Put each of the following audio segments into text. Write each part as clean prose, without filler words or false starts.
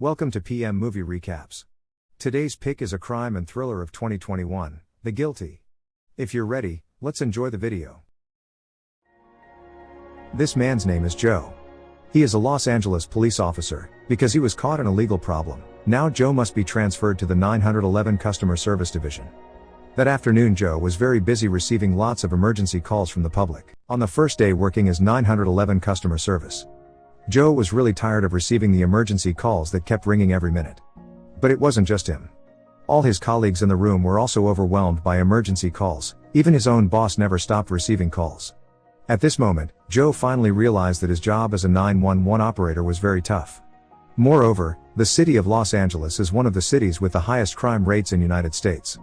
Welcome to PM Movie Recaps. Today's pick is a crime and thriller of 2021, The Guilty. If you're ready, let's enjoy the video. This man's name is Joe. He is a Los Angeles police officer. Because he was caught in a legal problem, now Joe must be transferred to the 911 Customer Service Division. That afternoon Joe was very busy receiving lots of emergency calls from the public. On the first day working as 911 customer service, Joe was really tired of receiving the emergency calls that kept ringing every minute. But it wasn't just him. All his colleagues in the room were also overwhelmed by emergency calls. Even his own boss never stopped receiving calls. At this moment, Joe finally realized that his job as a 911 operator was very tough. Moreover, the city of Los Angeles is one of the cities with the highest crime rates in the United States.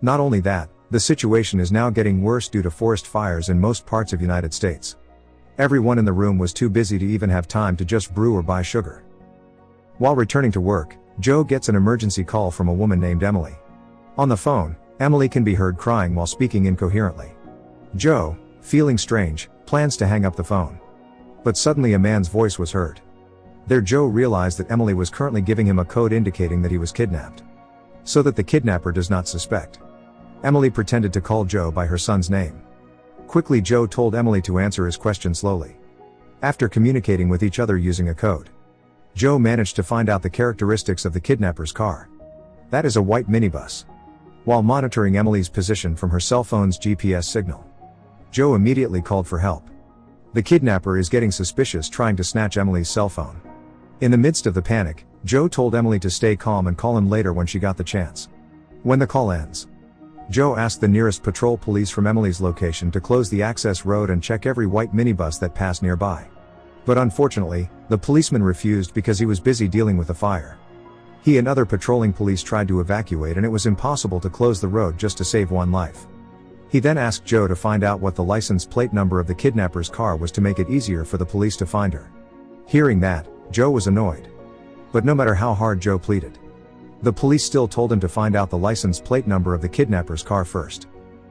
Not only that, the situation is now getting worse due to forest fires in most parts of the United States. Everyone in the room was too busy to even have time to just brew or buy sugar. While returning to work, Joe gets an emergency call from a woman named Emily. On the phone, Emily can be heard crying while speaking incoherently. Joe, feeling strange, plans to hang up the phone. But suddenly a man's voice was heard. There Joe realized that Emily was currently giving him a code indicating that he was kidnapped. So that the kidnapper does not suspect. Emily pretended to call Joe by her son's name. Quickly Joe told Emily to answer his question slowly. After communicating with each other using a code, Joe managed to find out the characteristics of the kidnapper's car. That is a white minibus. While monitoring Emily's position from her cell phone's GPS signal, Joe immediately called for help. The kidnapper is getting suspicious, trying to snatch Emily's cell phone. In the midst of the panic, Joe told Emily to stay calm and call him later when she got the chance. When the call ends, Joe asked the nearest patrol police from Emily's location to close the access road and check every white minibus that passed nearby. But unfortunately, the policeman refused because he was busy dealing with the fire. He and other patrolling police tried to evacuate and it was impossible to close the road just to save one life. He then asked Joe to find out what the license plate number of the kidnapper's car was to make it easier for the police to find her. Hearing that, Joe was annoyed. But no matter how hard Joe pleaded, the police still told him to find out the license plate number of the kidnapper's car first.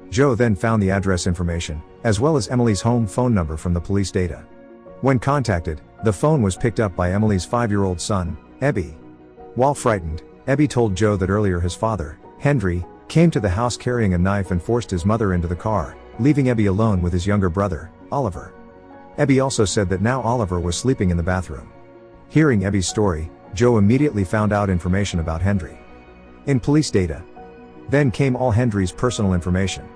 Joe then found the address information, as well as Emily's home phone number from the police data. When contacted, the phone was picked up by Emily's 5-year-old son, Ebby. While frightened, Ebby told Joe that earlier his father, Henry, came to the house carrying a knife and forced his mother into the car, leaving Ebby alone with his younger brother, Oliver. Ebby also said that now Oliver was sleeping in the bathroom. Hearing Ebby's story, Joe immediately found out information about Henry in police data. Then came all Henry's personal information.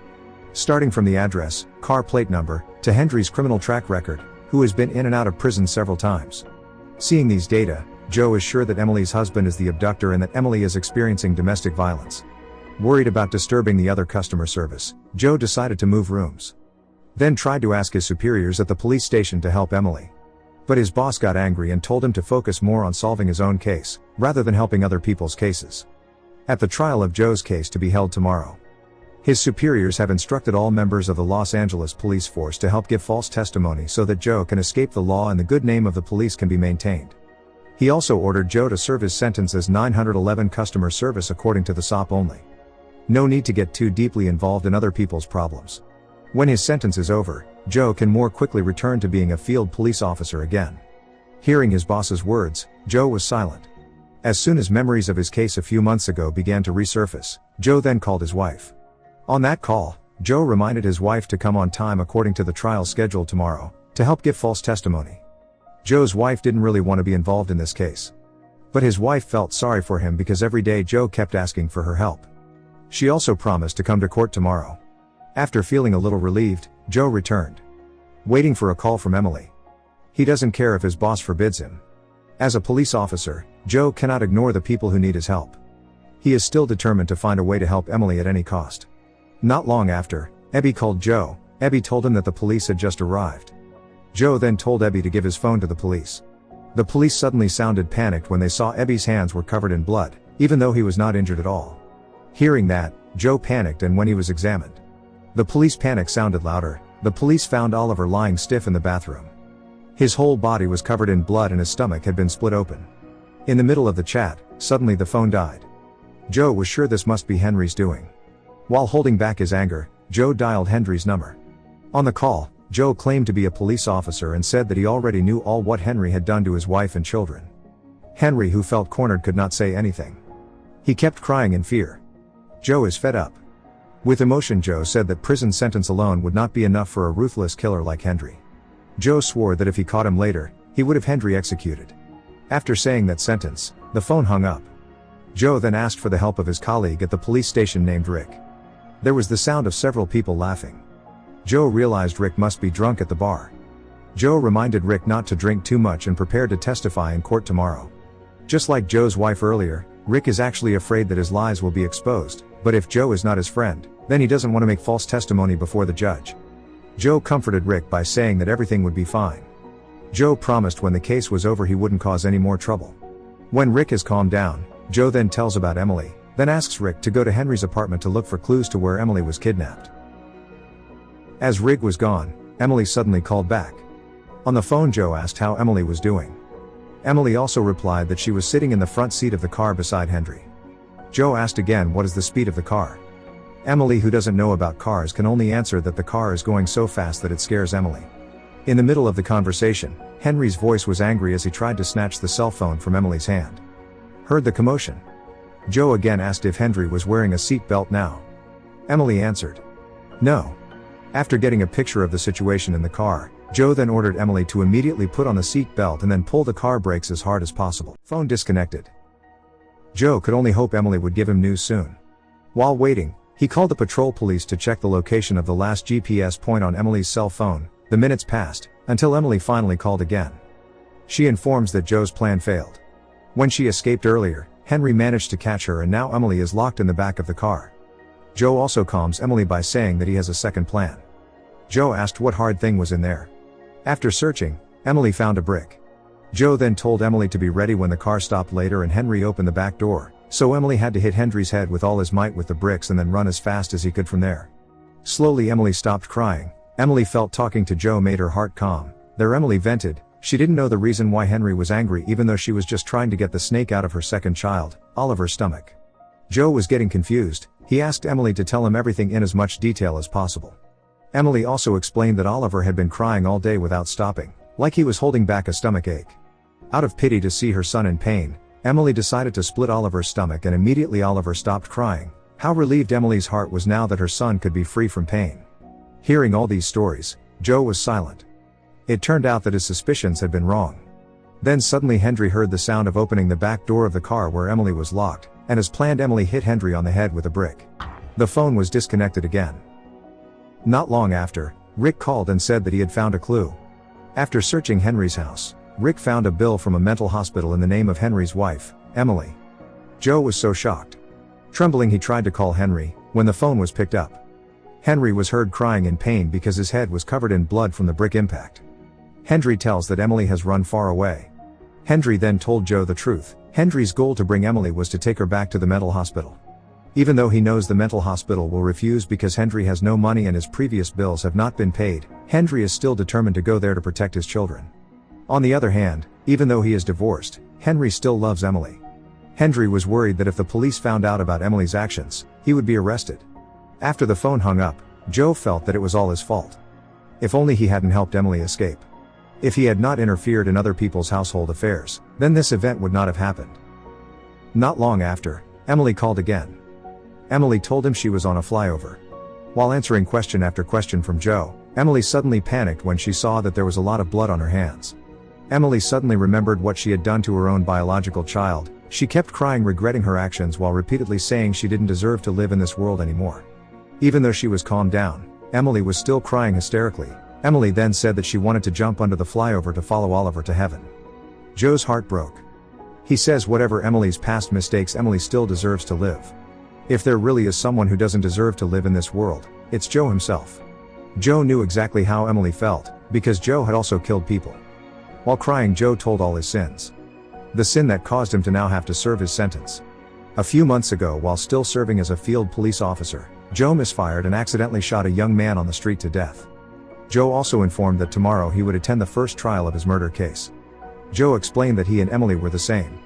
Starting from the address, car plate number, to Henry's criminal track record, who has been in and out of prison several times. Seeing these data, Joe is sure that Emily's husband is the abductor and that Emily is experiencing domestic violence. Worried about disturbing the other customer service, Joe decided to move rooms. Then tried to ask his superiors at the police station to help Emily. But his boss got angry and told him to focus more on solving his own case, rather than helping other people's cases. At the trial of Joe's case to be held tomorrow, his superiors have instructed all members of the Los Angeles police force to help give false testimony so that Joe can escape the law and the good name of the police can be maintained. He also ordered Joe to serve his sentence as 911 customer service according to the SOP only. No need to get too deeply involved in other people's problems. When his sentence is over, Joe can more quickly return to being a field police officer again. Hearing his boss's words, Joe was silent. As soon as memories of his case a few months ago began to resurface, Joe then called his wife. On that call, Joe reminded his wife to come on time according to the trial scheduled tomorrow, to help give false testimony. Joe's wife didn't really want to be involved in this case. But his wife felt sorry for him because every day Joe kept asking for her help. She also promised to come to court tomorrow. After feeling a little relieved, Joe returned, waiting for a call from Emily. He doesn't care if his boss forbids him. As a police officer, Joe cannot ignore the people who need his help. He is still determined to find a way to help Emily at any cost. Not long after, Ebby called Joe. Ebby told him that the police had just arrived. Joe then told Ebby to give his phone to the police. The police suddenly sounded panicked when they saw Ebby's hands were covered in blood, even though he was not injured at all. Hearing that, Joe panicked, and when he was examined, the police panic sounded louder. The police found Oliver lying stiff in the bathroom. His whole body was covered in blood and his stomach had been split open. In the middle of the chat, suddenly the phone died. Joe was sure this must be Henry's doing. While holding back his anger, Joe dialed Henry's number. On the call, Joe claimed to be a police officer and said that he already knew all what Henry had done to his wife and children. Henry, who felt cornered, could not say anything. He kept crying in fear. Joe is fed up. With emotion, Joe said that prison sentence alone would not be enough for a ruthless killer like Henry. Joe swore that if he caught him later, he would have Henry executed. After saying that sentence, the phone hung up. Joe then asked for the help of his colleague at the police station named Rick. There was the sound of several people laughing. Joe realized Rick must be drunk at the bar. Joe reminded Rick not to drink too much and prepared to testify in court tomorrow. Just like Joe's wife earlier, Rick is actually afraid that his lies will be exposed, but if Joe is not his friend, then he doesn't want to make false testimony before the judge. Joe comforted Rick by saying that everything would be fine. Joe promised when the case was over he wouldn't cause any more trouble. When Rick has calmed down, Joe then tells about Emily, then asks Rick to go to Henry's apartment to look for clues to where Emily was kidnapped. As Rick was gone, Emily suddenly called back. On the phone, Joe asked how Emily was doing. Emily also replied that she was sitting in the front seat of the car beside Henry. Joe asked again what is the speed of the car. Emily, who doesn't know about cars, can only answer that the car is going so fast that it scares Emily. In the middle of the conversation, Henry's voice was angry as he tried to snatch the cell phone from Emily's hand. Heard the commotion. Joe again asked if Henry was wearing a seat belt now. Emily answered, no. After getting a picture of the situation in the car, Joe then ordered Emily to immediately put on the seat belt and then pull the car brakes as hard as possible. Phone disconnected. Joe could only hope Emily would give him news soon. While waiting, he called the patrol police to check the location of the last GPS point on Emily's cell phone. The minutes passed, until Emily finally called again. She informs that Joe's plan failed. When she escaped earlier, Henry managed to catch her and now Emily is locked in the back of the car. Joe also calms Emily by saying that he has a second plan. Joe asked what hard thing was in there. After searching, Emily found a brick. Joe then told Emily to be ready when the car stopped later and Henry opened the back door, so Emily had to hit Henry's head with all his might with the bricks and then run as fast as he could from there. Slowly Emily stopped crying. Emily felt talking to Joe made her heart calm. There Emily vented. She didn't know the reason why Henry was angry even though she was just trying to get the snake out of her second child, Oliver's stomach. Joe was getting confused. He asked Emily to tell him everything in as much detail as possible. Emily also explained that Oliver had been crying all day without stopping, like he was holding back a stomach ache. Out of pity to see her son in pain, Emily decided to split Oliver's stomach and immediately Oliver stopped crying. How relieved Emily's heart was now that her son could be free from pain. Hearing all these stories, Joe was silent. It turned out that his suspicions had been wrong. Then suddenly Henry heard the sound of opening the back door of the car where Emily was locked, and as planned Emily hit Henry on the head with a brick. The phone was disconnected again. Not long after, Rick called and said that he had found a clue. After searching Henry's house, Rick found a bill from a mental hospital in the name of Henry's wife, Emily. Joe was so shocked. Trembling, he tried to call Henry, when the phone was picked up. Henry was heard crying in pain because his head was covered in blood from the brick impact. Henry tells that Emily has run far away. Henry then told Joe the truth. Henry's goal to bring Emily was to take her back to the mental hospital. Even though he knows the mental hospital will refuse because Henry has no money and his previous bills have not been paid, Henry is still determined to go there to protect his children. On the other hand, even though he is divorced, Henry still loves Emily. Henry was worried that if the police found out about Emily's actions, he would be arrested. After the phone hung up, Joe felt that it was all his fault. If only he hadn't helped Emily escape. If he had not interfered in other people's household affairs, then this event would not have happened. Not long after, Emily called again. Emily told him she was on a flyover. While answering question after question from Joe, Emily suddenly panicked when she saw that there was a lot of blood on her hands. Emily suddenly remembered what she had done to her own biological child. She kept crying, regretting her actions while repeatedly saying she didn't deserve to live in this world anymore. Even though she was calmed down, Emily was still crying hysterically. Emily then said that she wanted to jump under the flyover to follow Oliver to heaven. Joe's heart broke. He says whatever Emily's past mistakes, Emily still deserves to live. If there really is someone who doesn't deserve to live in this world, it's Joe himself. Joe knew exactly how Emily felt, because Joe had also killed people. While crying, Joe told all his sins. The sin that caused him to now have to serve his sentence. A few months ago, while still serving as a field police officer, Joe misfired and accidentally shot a young man on the street to death. Joe also informed that tomorrow he would attend the first trial of his murder case. Joe explained that he and Emily were the same.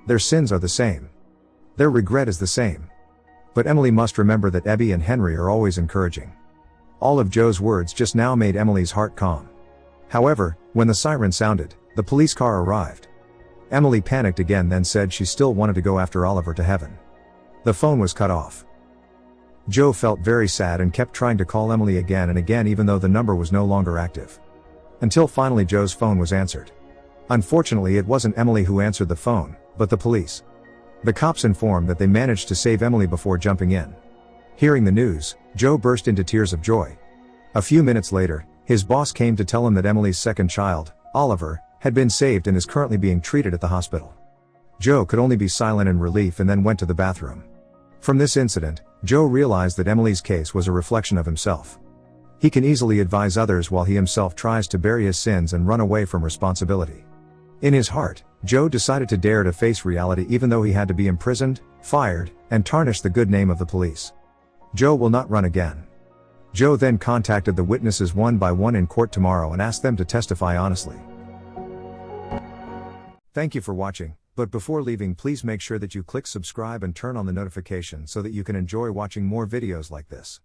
Their sins are the same. Their regret is the same. But Emily must remember that Abby and Henry are always encouraging. All of Joe's words just now made Emily's heart calm. However, when the siren sounded, the police car arrived. Emily panicked again, then said she still wanted to go after Oliver to heaven. The phone was cut off. Joe felt very sad and kept trying to call Emily again and again, even though the number was no longer active. Until finally Joe's phone was answered. Unfortunately, it wasn't Emily who answered the phone, but the police. The cops informed that they managed to save Emily before jumping in. Hearing the news, Joe burst into tears of joy. A few minutes later, his boss came to tell him that Emily's second child, Oliver, had been saved and is currently being treated at the hospital. Joe could only be silent in relief and then went to the bathroom. From this incident, Joe realized that Emily's case was a reflection of himself. He can easily advise others while he himself tries to bury his sins and run away from responsibility. In his heart, Joe decided to dare to face reality even though he had to be imprisoned, fired, and tarnish the good name of the police. Joe will not run again. Joe then contacted the witnesses one by one in court tomorrow and asked them to testify honestly. Thank you for watching, but before leaving, please make sure that you click subscribe and turn on the notification so that you can enjoy watching more videos like this.